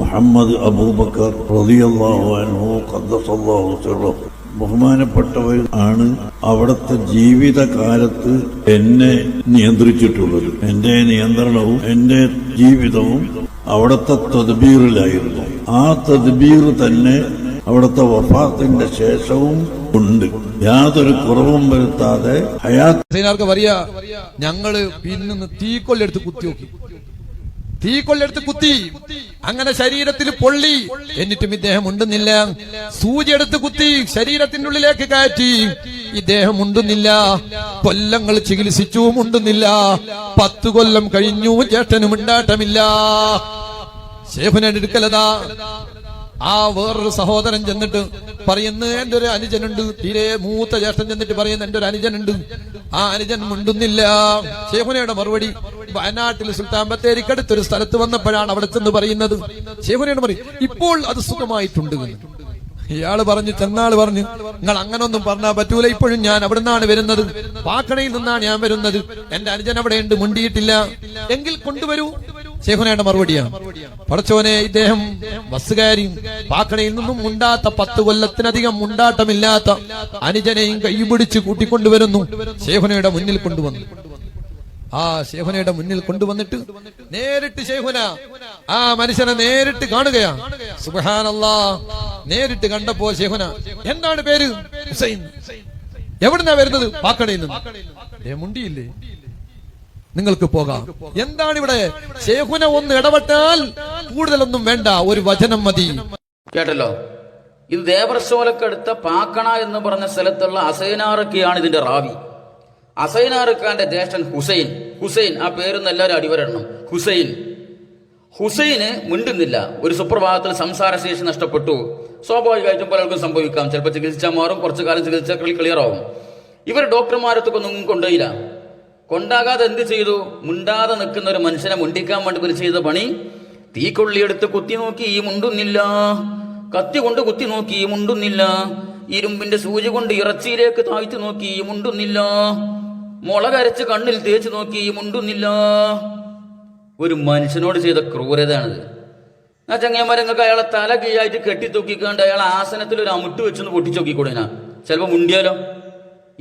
മുഹമ്മദ് അബൂബക്കർ റളിയല്ലാഹു അൻഹു ഖദ്ദസല്ലാഹു സിർറഹു ബഹുമാനപ്പെട്ടവർ ആണ് അവിടുത്തെ ജീവിതകാലത്ത് എന്നെ നിയന്ത്രിച്ചിട്ടുള്ളത്. എന്റെ നിയന്ത്രണവും എന്റെ ജീവിതവും അവിടുത്തെ തദ്ബീറിലായിരുന്നു. ആ തദ്ബീർ തന്നെ അവിടുത്തെ വഫാത്തിന്റെ ശേഷവും ഉണ്ട്. യാതൊരു കുറവും വരുത്താതെ ഹയാത്ത് പറയാ, ഞങ്ങള് പിന്നെ തീക്കൊല്ലെടുത്ത് കുത്തിനോക്കി, തീക്കൊല്ലെടുത്ത് കുത്തി, അങ്ങനെ ശരീരത്തിൽ പൊള്ളി, എന്നിട്ടും ഇദ്ദേഹം ഉണ്ടുന്നില്ല. സൂചിയെടുത്ത് കുത്തി ശരീരത്തിന്റെ ഉള്ളിലേക്ക് കയറ്റി, ഇദ്ദേഹം ഉണ്ടുന്നില്ല. കൊല്ലങ്ങൾ ചികിത്സിച്ചു, ഉണ്ടുന്നില്ല. 10 കൊല്ലം കഴിഞ്ഞു, ജ്യേഷ്ഠനും ഉണ്ടാട്ടമില്ല. ശേഖുനെ എടുക്കലതാ. ആ വേറൊരു സഹോദരൻ ചെന്നിട്ട് പറയുന്നു, എന്റെ ഒരു അനുജനുണ്ട്. തീരെ മൂത്ത ജ്യേഷ്ഠൻ ചെന്നിട്ട് പറയുന്നു, എന്റെ ഒരു അനുജനുണ്ട്. ആ അനുജൻ മുണ്ടുന്നില്ല. ശേഖുനയുടെ മറുപടി, വയനാട്ടിൽ സുൽത്താൻ ബത്തേരിക്കടുത്തൊരു സ്ഥലത്ത് വന്നപ്പോഴാണ് അവിടെ ചെന്ന് പറയുന്നത്. ശേഖുനയുടെ പറയും, ഇപ്പോൾ അത് സുഖമായിട്ടുണ്ട്. ഇയാള് പറഞ്ഞു, ചെന്നാള് പറഞ്ഞു, നിങ്ങൾ അങ്ങനൊന്നും പറഞ്ഞാൽ പറ്റൂല, ഇപ്പോഴും ഞാൻ അവിടെ നിന്നാണ് വരുന്നത്, പാക്കണയിൽ നിന്നാണ് ഞാൻ വരുന്നത്, എന്റെ അനുജൻ അവിടെ ഉണ്ട്, മുണ്ടിയിട്ടില്ല, എങ്കിൽ കൊണ്ടുവരൂ. ശേഖുനയുടെ മറുപടിയാണ്, പടച്ചോനെ, ഇദ്ദേഹം ബസ്സുകാരി പാക്കണയിൽ നിന്നും മുണ്ടാത്ത 10 കൊല്ലത്തിനധികം മുണ്ടാട്ടമില്ലാത്ത അനുജനെയും കൈപിടിച്ച് കൂട്ടിക്കൊണ്ടുവരുന്നു. ശേഖുനയുടെ മുന്നിൽ കൊണ്ടുവന്നു. ആ ശേഖുനയുടെ മുന്നിൽ കൊണ്ടുവന്നിട്ട് നേരിട്ട് ശേഖുന ആ മനുഷ്യനെ നേരിട്ട് കാണുകയാണ്. സുബ്ഹാനല്ലാഹ്. നേരിട്ട് കണ്ടപ്പോ ശേഖുന, എന്താണ് പേര്? ഹുസൈൻ. എവിടുന്നാ വരുന്നത്? പാക്കണയിൽ നിന്ന്. മുണ്ടിയില്ലേ? നിങ്ങൾക്ക് പോകാം. എന്താണ് ഇവിടെ? ശേഖുന ഒന്ന് ഇടപെട്ടാൽ കൂടുതലൊന്നും വേണ്ട, ഒരു വചനം മതി. കേട്ടല്ലോ, ഇത് ദേവർശോലക്കടുത്ത പാക്കണ എന്ന് പറഞ്ഞ സ്ഥലത്തുള്ള അസൈനാറക്കിയാണ് ഇതിന്റെ റാവി. അസൈനാറക്കാന്റെ ജ്യേഷ്ഠൻ ഹുസൈൻ. ഹുസൈൻ, ആ പേരൊന്നും എല്ലാവരും അടിവരണം. ഹുസൈന് മിണ്ടുന്നില്ല. ഒരു സുപ്രഭാതത്തിൽ സംസാരശേഷി നഷ്ടപ്പെട്ടു. സ്വാഭാവികമായിട്ടും പലർക്കും സംഭവിക്കാം. ചിലപ്പോൾ ചികിത്സിച്ചാൽ മാറും, കുറച്ചു കാലം ചികിത്സ ക്ലിയർ ആവും. ഇവർ ഡോക്ടർമാരത്തൊന്നും കൊണ്ടുപോയില്ല. കൊണ്ടാകാതെ എന്ത് ചെയ്തു? മുണ്ടാതെ നിൽക്കുന്ന ഒരു മനുഷ്യനെ മുണ്ടിക്കാൻ വേണ്ടി ഇവർ ചെയ്ത പണി, തീക്കൊള്ളിയെടുത്ത് കുത്തി നോക്കി, ഈ മുണ്ടുന്നില്ല. കത്തി കൊണ്ട് കുത്തി നോക്കി, ഈ മുണ്ടുന്നില്ല. ഇരുമ്പിന്റെ സൂചി കൊണ്ട് ഇറച്ചിയിലേക്ക് താഴ്ത്തി നോക്കി, ഈ മുണ്ടുന്നില്ല. മുളകരച്ച് കണ്ണിൽ തേച്ച് നോക്കി, ഈ മുണ്ടുന്നില്ല. ഒരു മനുഷ്യനോട് ചെയ്ത ക്രൂരതയാണിത്. ആ ചങ്ങന്മാരങ്ങൾക്ക് അയാളെ തല കീഴായിട്ട് കെട്ടിത്തൂക്കിക്കാണ്ട് അയാളെ ആസനത്തിൽ ഒരു അമിട്ട് വെച്ചൊന്ന് പൊട്ടിച്ചോക്കിക്കൂടേനാ, ചിലപ്പോ മുണ്ടിയാലോ.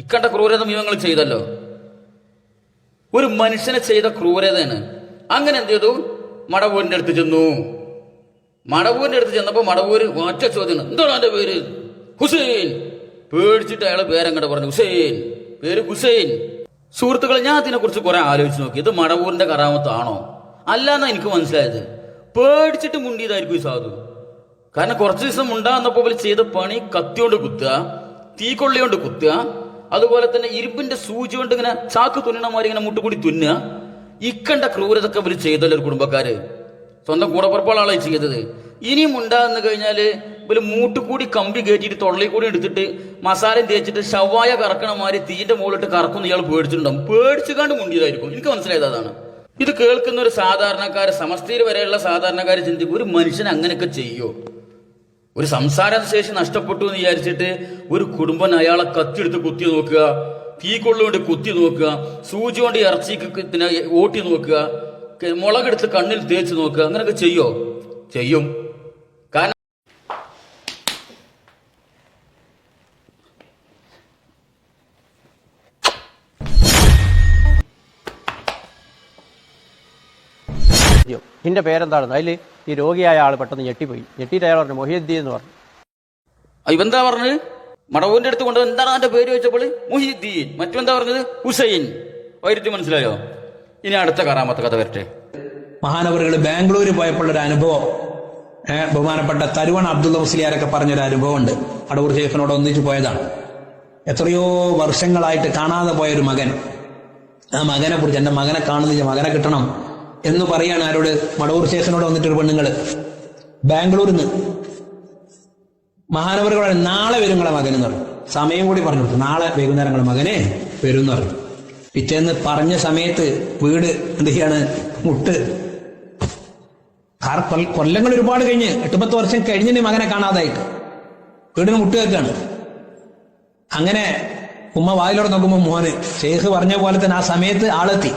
ഇക്കണ്ട ക്രൂരത നിങ്ങൾ ചെയ്തല്ലോ. ഒരു മനുഷ്യനെ ചെയ്ത ക്രൂരതയാണ്. അങ്ങനെ എന്ത് ചെയ്തു? മടവൂരിന്റെ അടുത്ത് ചെന്നു. മടവൂരിന്റെ അടുത്ത് ചെന്നപ്പോ മടവൂര് ഒറ്റ ചോദ്യം, എന്താണ് എന്റെ പേര്? ഹുസൈൻ. പേടിച്ചിട്ട് അയാളെ പേരങ്ങോട്ട് പറഞ്ഞു, ഹുസൈൻ. പേര് ഹുസൈൻ. സുഹൃത്തുക്കളെ, ഞാൻ അതിനെ കുറിച്ച് കുറെ ആലോചിച്ച് നോക്കി. ഇത് മടവൂരിന്റെ കറാമത്താണോ അല്ലാന്നാ എനിക്ക് മനസ്സിലായത്. പേടിച്ചിട്ട് മുണ്ടിയതായിരിക്കും ഈ സാധു. കാരണം കുറച്ചു ദിവസം മുണ്ടാന്നപ്പോ ചെയ്ത പണി കത്തിയോണ്ട് കുത്തുക, തീക്കൊള്ളിയോണ്ട് കുത്തുക, അതുപോലെ തന്നെ ഇരുമ്പിന്റെ സൂചി കൊണ്ട് ഇങ്ങനെ ചാക്ക് തുന്നണമാരി ഇങ്ങനെ മുട്ടുകൂടി തുന്നുക. ഇക്കണ്ട ക്രൂരതൊക്കെ ഇവർ ചെയ്തല്ലോ ഒരു കുടുംബക്കാര്. സ്വന്തം കൂടപ്പുറപ്പാളാളായി ചെയ്തത്. ഇനിയും ഉണ്ടാകുന്ന കഴിഞ്ഞാല് ഇവര് മൂട്ടുകൂടി കമ്പി കയറ്റിയിട്ട് തൊള്ളയിൽ കൂടി എടുത്തിട്ട് മസാലയും തേച്ചിട്ട് ഷവായ കറക്കണമാരി തീന്റെ മുകളിലിട്ട് കറക്കുന്ന ഇയാൾ പേടിച്ചിട്ടുണ്ടാവും. പേടിച്ചുകാണ്ട് മുണ്ടിയതായിരിക്കും. എനിക്ക് മനസ്സിലായത് അതാണ്. ഇത് കേൾക്കുന്ന ഒരു സാധാരണക്കാര്, സമസ്തയിൽ വരെയുള്ള സാധാരണക്കാര് ചിന്തിക്കും, ഒരു മനുഷ്യൻ അങ്ങനെയൊക്കെ ചെയ്യോ? ഒരു സംസാരശേഷി നഷ്ടപ്പെട്ടു എന്ന് വിചാരിച്ചിട്ട് ഒരു കുടുംബം അയാളെ കത്തിയെടുത്ത് കുത്തി നോക്കുക, തീക്കൊള്ളുകൊണ്ട് കുത്തി നോക്കുക, സൂചി കൊണ്ട് ഇറച്ചിക്ക് ഓട്ടി നോക്കുക, മുളകെടുത്ത് കണ്ണിൽ തേച്ച് നോക്കുക, അങ്ങനെയൊക്കെ ചെയ്യോ? ചെയ്യും. കാരണം നിന്റെ പേരെന്താണെന്ന് അതിൽ ഈ രോഗിയായ ആൾ പെട്ടെന്ന് ഞെട്ടിപ്പോയി. ഞെട്ടിയിട്ട് അയാൾ പറഞ്ഞു മൊഹീദ്ദീൻ എന്ന് പറഞ്ഞു. ഇവന്താ പറഞ്ഞത്? മടവൂരിന്റെ അടുത്ത് കൊണ്ട് എന്താണ് എന്റെ പേര് ചോദിച്ചപ്പോൾ മുഹീദ്ദീൻ. മറ്റെന്താ പറഞ്ഞത്? ഹുസൈൻ. വൈരുത്തി മനസ്സിലായോ? ഇനി അടുത്ത കറാമത്തെ കഥ വരട്ടെ. മഹാനവറുകൾ ബാംഗ്ലൂർ പോയപ്പോഴൊരു അനുഭവം, ബഹുമാനപ്പെട്ട തരുവൺ അബ്ദുള്ള മുസ്ലിയാരൊക്കെ പറഞ്ഞൊരു അനുഭവം ഉണ്ട്. അടൂർ ഷെയ്ഖിനോട് ഒന്നിച്ചു പോയതാണ്. എത്രയോ വർഷങ്ങളായിട്ട് കാണാതെ പോയൊരു മകൻ. ആ മകനെ കുറിച്ച്, എന്റെ മകനെ കാണുന്നില്ല, മകനെ കിട്ടണം എന്ന് പറയാണ് ആരോട്? മടവൂർ ഷെയ്ഖിനോട് വന്നിട്ടൊരു പെണ്ണുങ്ങള് ബാംഗ്ലൂരിൽ നിന്ന്. മഹാനവറുകൾ നാളെ വരും നിങ്ങളെ മകൻ എന്ന് പറഞ്ഞു. സമയം കൂടി പറഞ്ഞു കൊടുത്തു. നാളെ വൈകുന്നേരം മകനെ വരും എന്ന് പറഞ്ഞു. പിറ്റേന്ന് പറഞ്ഞ സമയത്ത് വീട് എന്ത് ചെയ്യാണ്? മുട്ട്. കൊല്ലങ്ങൾ ഒരുപാട് കഴിഞ്ഞ് 8-10 വർഷം കഴിഞ്ഞിട്ട് മകനെ കാണാതായിട്ട് വീടിന് മുട്ട് വെക്കാണ്. അങ്ങനെ ഉമ്മ വായിലോടെ നോക്കുമ്പോ മോന് ഷെയ്ഖ് പറഞ്ഞ പോലെ തന്നെ ആ സമയത്ത് ആളെത്തി.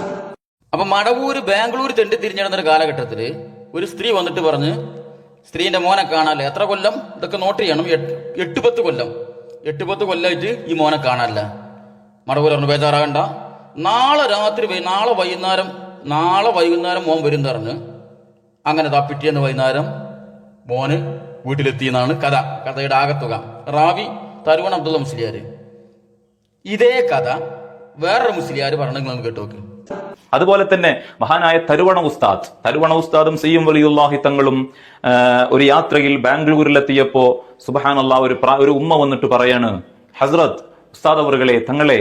അപ്പൊ മടവൂര് ബാംഗ്ലൂർ തെണ്ടി തിരിഞ്ഞിടുന്ന ഒരു കാലഘട്ടത്തില് ഒരു സ്ത്രീ വന്നിട്ട് പറഞ്ഞ്, സ്ത്രീന്റെ മോനെ കാണാനില്ല. എത്ര കൊല്ലം? ഇതൊക്കെ നോട്ട് ചെയ്യണം. 8-10 കൊല്ലം. 8-10 കൊല്ലമായിട്ട് ഈ മോനെ കാണാനില്ല. മടവൂർ പറഞ്ഞു ബേജാറാകണ്ട, നാളെ വൈകുന്നേരം മോൻ വരും പറഞ്ഞ് അങ്ങനെ പിറ്റേന്ന് വൈകുന്നേരം മോന് വീട്ടിലെത്തിയെന്നാണ് കഥയുടെ ആകത്തുക. റാവി തരുവൺ അബ്ദുള്ള മുസ്ലിയാർ. ഇതേ കഥ വേറൊരു മുസ്ലിയാർ പറഞ്ഞെങ്കിൽ കേട്ടു നോക്ക്. അതുപോലെ തന്നെ മഹാനായ തരുവണ ഉസ്താദും സി എം വലിയുല്ലാഹി തങ്ങളും ഒരു യാത്രയിൽ ബാംഗ്ലൂരിലെത്തിയപ്പോ സുബ്ഹാനല്ലാഹ് ഒരു ഉമ്മ വന്നിട്ട് പറയാണ്, ഹസ്രത്ത് ഉസ്താദ് അവറുകളെ, തങ്ങളെ,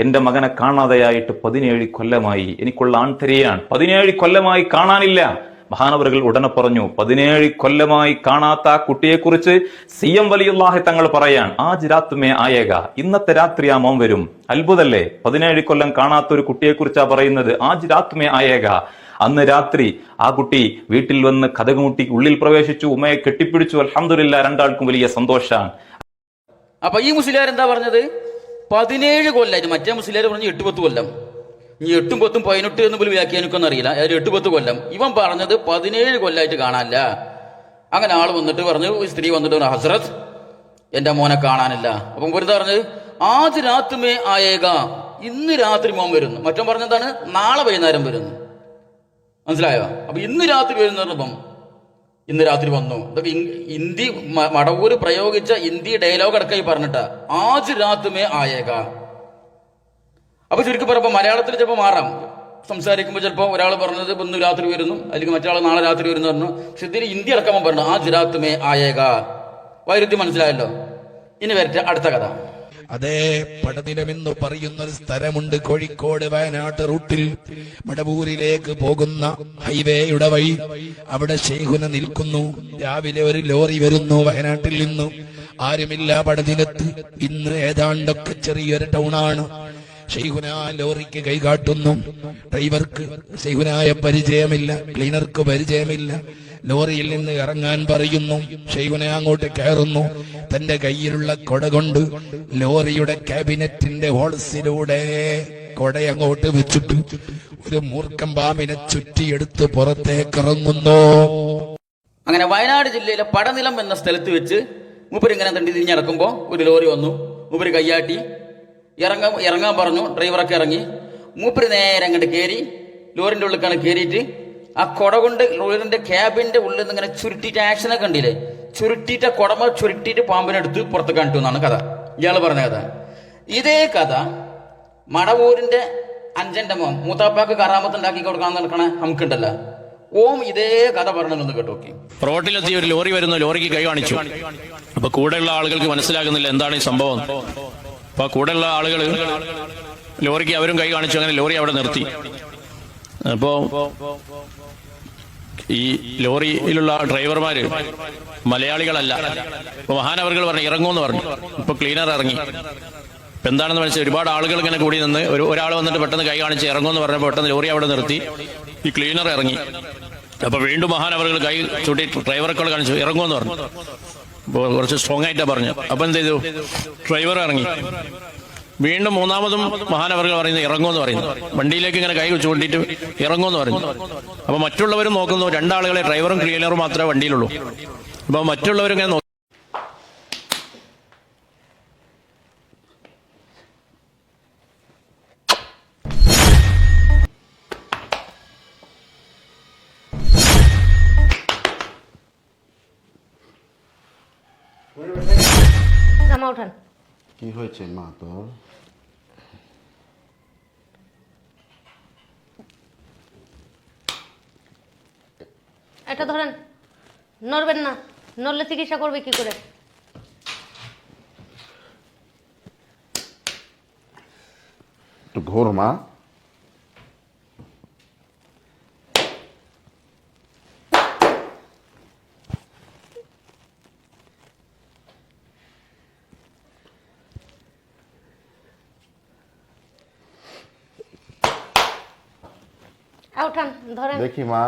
എന്റെ മകനെ കാണാതെയായിട്ട് 17 കൊല്ലമായി. എനിക്കുള്ള ആൺതരിയാണ്. 17 കൊല്ലമായി കാണാനില്ല. മഹാനവറുകൾ ഉടനെ പറഞ്ഞു, 17 കൊല്ലമായി കാണാത്ത ആ കുട്ടിയെക്കുറിച്ച് സി എം വലിയുല്ലാഹി തങ്ങൾ പറയാൻ, ആജ് രാത് മേ ആയേഗ, ഇന്നത്തെ രാത്രി ആ മോൻ വരും. അത്ഭുതല്ലേ? 17 കൊല്ലം കാണാത്ത ഒരു കുട്ടിയെക്കുറിച്ചാ പറയുന്നത്. ആജ് രാത് മേ ആയേഗ, അന്ന് രാത്രി ആ കുട്ടി വീട്ടിൽ വന്ന് കതകുമുട്ടി ഉള്ളിൽ പ്രവേശിച്ചു, ഉമ്മയെ കെട്ടിപ്പിടിച്ചു. അൽഹംദുലില്ലാ, രണ്ടാൾക്കും വലിയ സന്തോഷാണ്. അപ്പൊ ഈ മുസ്ലിയാർ എന്താ പറഞ്ഞത്? 17 കൊല്ലമായിട്ട്. മറ്റേ മുസ്ലിയാർ പറഞ്ഞു 8-10 കൊല്ലം. ഈ 8-10 18 എന്ന് പോലും വ്യാഖ്യാനിക്കൊന്നും അറിയില്ല. 8-10 കൊല്ലം. ഇവൻ പറഞ്ഞത് 17 കൊല്ലമായിട്ട് കാണാനില്ല. അങ്ങനെ ആള് വന്നിട്ട് പറഞ്ഞു, സ്ത്രീ വന്നിട്ട് പറഞ്ഞു, ഹസ്രത്ത്, എന്റെ മോനെ കാണാനില്ല. അപ്പം വെറുതെ പറഞ്ഞത് ആജ് രാത് മേ ആയേഗ, ഇന്ന് രാത്രി മോൻ വരുന്നു. മറ്റോ പറഞ്ഞതാണ് നാളെ വൈകുന്നേരം വരുന്നു. മനസ്സിലായോ? അപ്പൊ ഇന്ന് രാത്രി വരുന്ന പറഞ്ഞപ്പം ഇന്ന് രാത്രി വന്നു. ഇതൊക്കെ ഹിന്ദി മടവൂര് പ്രയോഗിച്ച ഹിന്ദി ഡയലോഗ് അടക്കമായി പറഞ്ഞിട്ടാ ആജ് രാത് മേ ആയേഗ. അപ്പൊ ചുരുക്കി പറയുമ്പോൾ മലയാളത്തിൽ ചിലപ്പോൾ മാറാം. സംസാരിക്കുമ്പോൾ ചിലപ്പോൾ ഒരാൾ പറഞ്ഞത് ഇന്ന് രാത്രി വരുന്നു, അല്ലെങ്കിൽ മറ്റൊരാൾ നാളെ രാത്രി വരുന്നു പറഞ്ഞു. പക്ഷെ ഇതിന് ഹിന്ദി അടക്കം പറഞ്ഞു ആജ് രാത് മേ ആയേഗ. വൈരുദ്ധ്യം മനസ്സിലായല്ലോ. ഇനി വരട്ടെ അടുത്ത കഥ. അതേ പടനിലമെന്ന് പറയുന്ന ഒരു സ്ഥലമുണ്ട് കോഴിക്കോട് വയനാട് റൂട്ടിൽ മടവൂരിലേക്ക് പോകുന്ന ഹൈവേയുടെ വഴി. അവിടെ ശൈഖുന നിൽക്കുന്നു. രാവിലെ ഒരു ലോറി വരുന്നു വയനാട്ടിൽ നിന്നും. ആരുമില്ല പടനിലത്ത്. ഇന്ന് ഏതാണ്ടൊക്കെ ചെറിയൊരു ടൗണാണ്. ശൈഖുന ലോറിക്ക് കൈകാട്ടുന്നു. ഡ്രൈവർക്ക് ശൈഖുനായ പരിചയമില്ല, ക്ലീനർക്ക് പരിചയമില്ല. ലോറിയിൽ നിന്ന് ഇറങ്ങാൻ പറയുന്നു. ശൈഖുന അങ്ങോട്ട് കയറുന്നു. തന്റെ കയ്യിലുള്ള കൊട കൊണ്ട് ലോറിയുടെ ക്യാബിനറ്റിന്റെ ഹോൾസിലൂടെ കൊടയങ്ങോട്ട് വെച്ചിട്ട് ഒരു മൂർഖം പാമ്പിനെ ചുറ്റിയെടുത്ത് പുറത്തേക്ക് ഇറങ്ങുന്നു. അങ്ങനെ വയനാട് ജില്ലയിലെ പടനിലം എന്ന സ്ഥലത്ത് വെച്ച് മൂപ്പര് ഇങ്ങനെ തണ്ടി തിരിഞ്ഞിറക്കുമ്പോ ഒരു ലോറി വന്നു. മൂപ്പര് കയ്യാട്ടി ഇറങ്ങാൻ പറഞ്ഞു. ഡ്രൈവറൊക്കെ ഇറങ്ങി. മൂപ്പര് നേരെ അങ്ങോട്ട് കയറി ലോറിന്റെ ഉള്ളിലേക്കാണ് കയറിയിട്ട് ആ കൊട കൊണ്ട് ലോറിന്റെ ക്യാബിന്റെ ഉള്ളിൽ നിന്ന് ഇങ്ങനെ ചുരുട്ടിയിട്ട് ആക്ഷനൊക്കെ കണ്ടില്ലേ, ചുരുട്ടിയിട്ട് കൊടമ ചുരുട്ടിയിട്ട് പാമ്പിനെടുത്ത് പുറത്ത് കാണിട്ടു എന്നാണ് കഥ. ഇയാള് പറഞ്ഞ കഥ. ഇതേ കഥ മടവൂരിന്റെ അഞ്ചന്റെ മോൻ മൂത്താപ്പാക്ക് കറാമത്ത് ഉണ്ടാക്കി കൊടുക്കാൻ നടക്കണ നമുക്കുണ്ടല്ലോ, ഓം ഇതേ കഥ പറഞ്ഞൊന്ന് കേട്ടോക്കി. റോഡിലെത്തി ഒരു ലോറി വരുന്നു. ലോറിക്ക് കൈ കാണിച്ചു. അപ്പൊ കൂടെയുള്ള ആളുകൾക്ക് മനസ്സിലാകുന്നില്ല എന്താണ് ഈ സംഭവം. അപ്പൊ കൂടെയുള്ള ആളുകൾ ലോറിക്ക് അവരും കൈ കാണിച്ചു. അങ്ങനെ ലോറി അവിടെ നിർത്തി. അപ്പോ ഈ ലോറിയിലുള്ള ഡ്രൈവർമാര് മലയാളികളല്ല. അപ്പൊ മഹാനവറുകൾ പറഞ്ഞു ഇറങ്ങുമെന്ന് പറഞ്ഞു. ഇപ്പൊ ക്ലീനർ ഇറങ്ങി. ഇപ്പൊ എന്താണെന്ന് മനസ്സിലായി. ഒരുപാട് ആളുകൾ ഇങ്ങനെ കൂടി നിന്ന് ഒരാൾ വന്നിട്ട് പെട്ടെന്ന് കൈ കാണിച്ച് ഇറങ്ങുമെന്ന് പറഞ്ഞപ്പോൾ പെട്ടെന്ന് ലോറി അവിടെ നിർത്തി. ഈ ക്ലീനർ ഇറങ്ങി. അപ്പൊ വീണ്ടും മഹാനവറുകൾ കൈ ചൂണ്ടി ഡ്രൈവർക്കുകൾ കാണിച്ചു ഇറങ്ങുമെന്ന് പറഞ്ഞു. കുറച്ച് സ്ട്രോങ് ആയിട്ടാ പറഞ്ഞു. അപ്പൊ എന്ത് ചെയ്തു? ഡ്രൈവർ ഇറങ്ങി. വീണ്ടും മൂന്നാമതും മഹാനവറുകൾ പറയുന്നത് ഇറങ്ങുമെന്ന് പറയുന്നു. വണ്ടിയിലേക്ക് ഇങ്ങനെ കൈ ചൂണ്ടിയിട്ട് ഇറങ്ങുമെന്ന് പറഞ്ഞു. അപ്പൊ മറ്റുള്ളവരും നോക്കുന്നു. രണ്ടാളുകളെ, ഡ്രൈവറും ക്ലീനറും മാത്രമേ വണ്ടിയിലുള്ളൂ. അപ്പൊ മറ്റുള്ളവരും ഇങ്ങനെ നോക്കി. কি হয়েছে মা তোর? এটা ধরেন, নড়বেন না, নড়লে চিকিৎসা করবে কি করে? একটু ঘোর মা। উঠান, ধরেন। দেখি মা।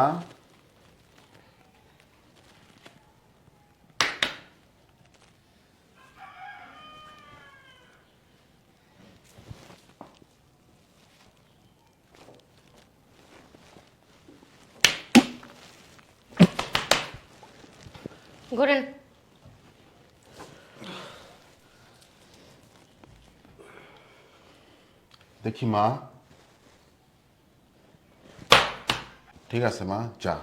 ঘোরেন। দেখি মা। ঠিক আছে মা, যা।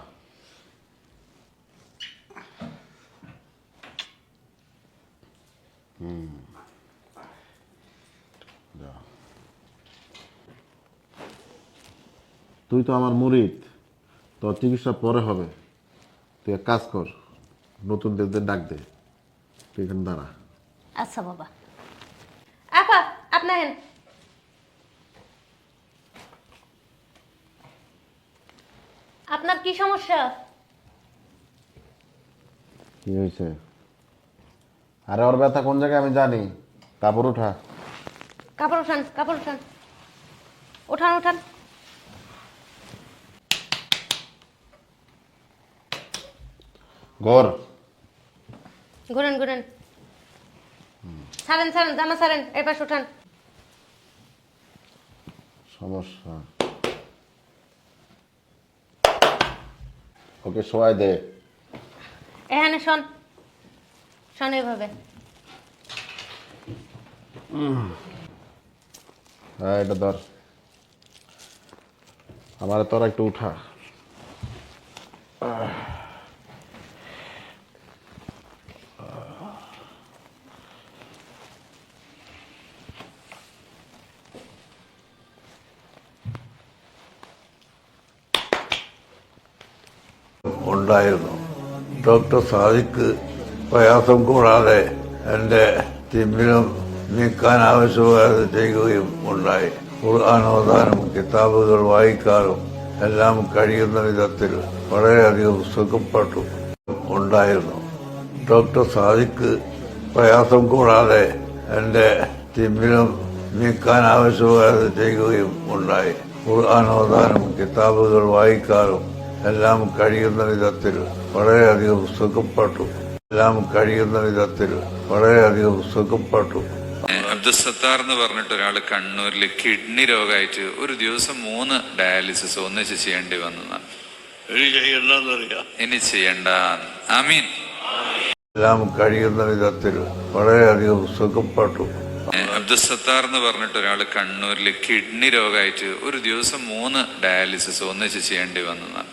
যা। তুই তো আমার মুরিদ, তোর চিকিৎসা পরে হবে। তুই এক কাজ কর, নতুনদের ডাক দে, তুই এখানে দাঁড়া। আচ্ছা বাবা। আপা আপনি হেন। আপনার কি সমস্যা? কি হয়েছে? আরে ওর ব্যথা কোন জায়গায় আমি জানি। কাপড় উঠা। কাপড় উঠান, কাপড় উঠান, উঠান উঠান। ঘর ঘোরেন ঘোরেন। ছাড়েন ছাড়েন, জামা ছাড়েন, এই পাশে উঠান। সমস্যা, ওকে শোয়াই দে। এখানে শোন, শোন এইভাবে। হ্যাঁ, এটা ধর। আমার তোরা একটু উঠা। ഉണ്ടായിരുന്നു. ഡോക്ടർ സാദിഖ് പ്രയാസം കൂടാതെ എൻ്റെ തിമ്മിലും നീക്കാൻ ആവശ്യമായത് ചെയ്യുകയും ഉണ്ടായി. ഖുർആൻ ഓതാനും കിതാബുകൾ വായിക്കാനും എല്ലാം കഴിയുന്ന വിധത്തിൽ വളരെയധികം സുഖപ്പെട്ടു ഉണ്ടായിരുന്നു. ഡോക്ടർ സാദിഖ് പ്രയാസം കൂടാതെ എൻ്റെ തിമ്മിലും നീക്കാൻ ആവശ്യമായത് ചെയ്യുകയും ഉണ്ടായി. ഖുർആൻ ഓതാനും കിതാബുകൾ വായിക്കാനും എല്ലാം കഴിയുന്ന വിധത്തിൽ വളരെയധികം സുഖപ്പെട്ടു. സുഖപ്പെട്ടു. അബ്ദുസത്താർ എന്ന് പറഞ്ഞിട്ട് ഒരാൾ കണ്ണൂരിൽ കിഡ്നി രോഗമായിട്ട് ഒരു ദിവസം 3 ഡയാലിസിസ് ഒന്നിച്ച് ചെയ്യേണ്ടി വന്നതാണ്. ഇനി ചെയ്യണ്ട. ആമീൻ. എല്ലാം കഴിയുന്ന വിധത്തിൽ വളരെയധികം സുഖപ്പെട്ടു. അബ്ദുസത്താർ എന്ന് പറഞ്ഞിട്ട് ഒരാൾ കണ്ണൂരിൽ കിഡ്നി രോഗമായിട്ട് ഒരു ദിവസം 3 ഡയാലിസിസ് ഒന്നിച്ച് ചെയ്യേണ്ടി വന്നതാണ്.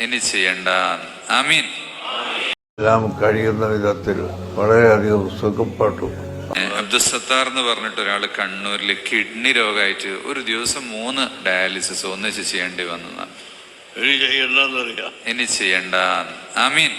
ഇനി ചെയ്യണ്ട. ആമീൻ. എല്ലാം കഴിയുന്ന വിധത്തിൽ വളരെയധികം സുഖപ്പെട്ടു. അബ്ദുസത്താർ എന്ന് പറഞ്ഞിട്ട് ഒരാൾ കണ്ണൂരിൽ കിഡ്നി രോഗമായിട്ട് ഒരു ദിവസം 3 ഡയാലിസിസ് ഒന്നിച്ച് ചെയ്യേണ്ടി വന്നതാണ്. ഇനി ചെയ്യണ്ട. ആമീൻ.